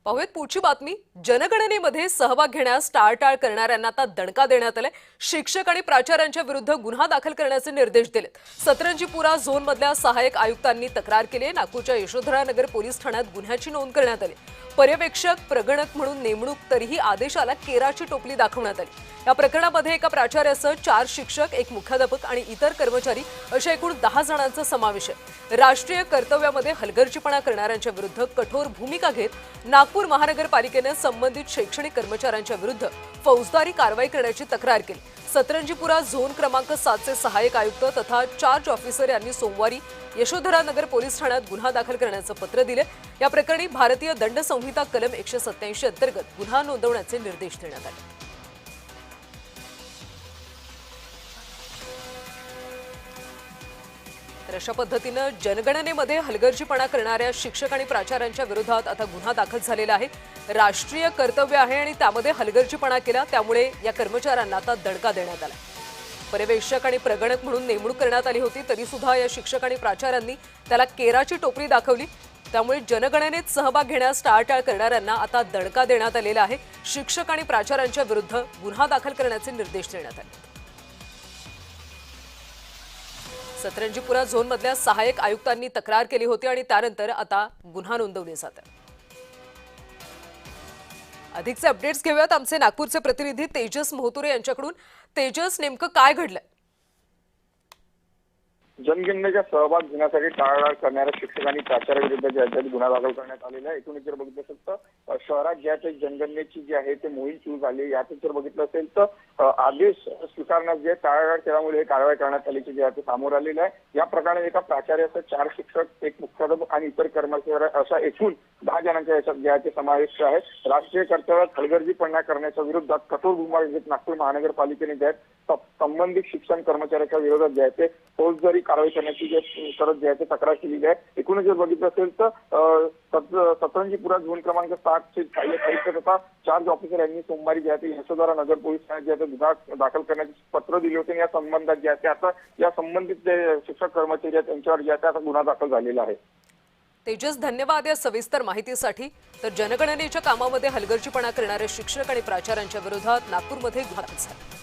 पाहूयात पुढची बातमी। जनगणनेमध्ये सहभाग घेण्यास टाळाटाळ करणाऱ्यांना आता दणका देण्यात आलाय। शिक्षक आणि प्राचार्यांच्या विरुद्ध गुन्हा दाखल करण्याचे निर्देश दिलेत। सतरंजीपुरा झोन मधल्या सहाय्यक आयुक्तांनी तक्रार केली आहे। नागपूरच्या यशोधरा नगर पोलीस ठाण्यात गुन्ह्याची नोंद करण्यात आली। पर्यवेक्षक प्रगणक म्हणून नेमणूक, तरीही आदेशाला केराची टोपली दाखवण्यात आली। या प्रकरणामध्ये एका प्राचार्यासह 4 शिक्षक, एक मुख्याध्यापक आणि इतर कर्मचारी अशा एकूण 10 जणांचा समावेश आहे। राष्ट्रीय कर्तव्यामध्ये हलगर्जीपणा करणाऱ्यांच्या विरुद्ध कठोर भूमिका घेत नागपूर महानगरपालिकेने संबंधित शैक्षणिक कर्मचाऱ्यांच्या विरुद्ध फौजदारी कारवाई करण्याची तक्रार केली। सतरंजीपुरा झोन क्रमांक 7 चे सहाय्यक आयुक्त तथा चार्ज ऑफिसर यांनी सोमवारी यशोधरा नगर पोलीस ठाण्यात गुन्हा दाखल करण्याचे पत्र दिले। या प्रकरणी भारतीय दंड संहिता कलम 187 अंतर्गत गुन्हा नोंदवण्याचे निर्देश देण्यात आले। तर अशा पद्धतीने जनगणनेमध्ये हलगर्जीपणा करणाऱ्या शिक्षक आणि प्राचार्यांच्या विरोधात आता गुन्हा दाखल झालेला आहे। राष्ट्रीय कर्तव्य आहे आणि त्यामध्ये हलगर्जीपणा केला, त्यामुळे या कर्मचाऱ्यांना आता दणका देण्यात आला। पर्यवेक्षक आणि प्रगणक म्हणून नेमणूक करण्यात आली होती, तरी सुद्धा या शिक्षक आणि प्राचार्यांनी त्याला केराची टोपली दाखवली। त्यामुळे जनगणनेत सहभाग घेण्यास टाळाटाळ करणाऱ्यांना आता दणका देण्यात आलेला आहे। शिक्षक आणि प्राचार्यांच्या विरुद्ध गुन्हा दाखल करण्याचे निर्देश देण्यात आले। सतरंजीपुरा झोन मधल्या सहाय्यक आयुक्तांनी तक्रार केली होती आणि त्यानंतर आता गुन्हा नोंदवला जात आहे। अधिकचे अपडेट्स घेऊयात आमचे नागपूरचे प्रतिनिधी तेजस मोहतुरे यांच्याकडून। तेजस, नेमकं काय घडलंय? जनगणनेच्या सहभाग घेण्यासाठी टाळाटाळ करणाऱ्या शिक्षक आणि प्राचार्यांविरुद्ध राज्यात गुन्हा दाखल करण्यात आलेला आहे। एकूण जर बघितलं असेल तर शहरात ज्या काही जनगणनेची जी आहे ते मोहीम सुरू झाली, यात जर बघितलं असेल तर आदेश स्वीकारण्यास जे टाळाटाळ केल्यामुळे हे कारवाई करण्यात आल्याचे जे आहे ते समोर आलेलं आहे। या प्रकरणात एका प्राचार्यासह 4 शिक्षक, एक मुख्याध्यापक आणि इतर कर्मचारी अशा एकूण 10 जणांच्या याच्यात जे आहे ते समावेश आहे। राष्ट्रीय कर्तव्यात हलगर्जीपणा करण्याच्या विरोधात कठोर भूमिका घेत नागपूर महानगरपालिकेने जे आहे संबंधित शिक्षण कर्मचाऱ्यांच्या विरोधात जे आहे ते फौजदारी कारवाई करण्याची करत जे आहे ते तक्रार केलेली आहे। एकूणच जर बघितलं असेल तर सतरंजीपुरा झोन क्रमांक 7 चे सहाय्यक आयुक्त तथा चार्ज ऑफिसर यांनी सोमवारी जे आहे ते यशोधरा नगर पोलीस ठाण्यात जे आहे गुन्हा दाखल करण्याचे पत्र दिले होते। या संबंधात जे आहे ते आता या संबंधित जे शिक्षक कर्मचारी आहेत त्यांच्यावर जे आहे ते आता गुन्हा दाखल झालेला आहे। तेजस, धन्यवाद या सविस्तर माहितीसाठी। तर जनगणनेच्या कामामध्ये हलगर्जीपणा करणारे शिक्षक आणि प्राचार्यांच्या विरोधात नागपूरमध्ये गुन्हा दाखल झाला।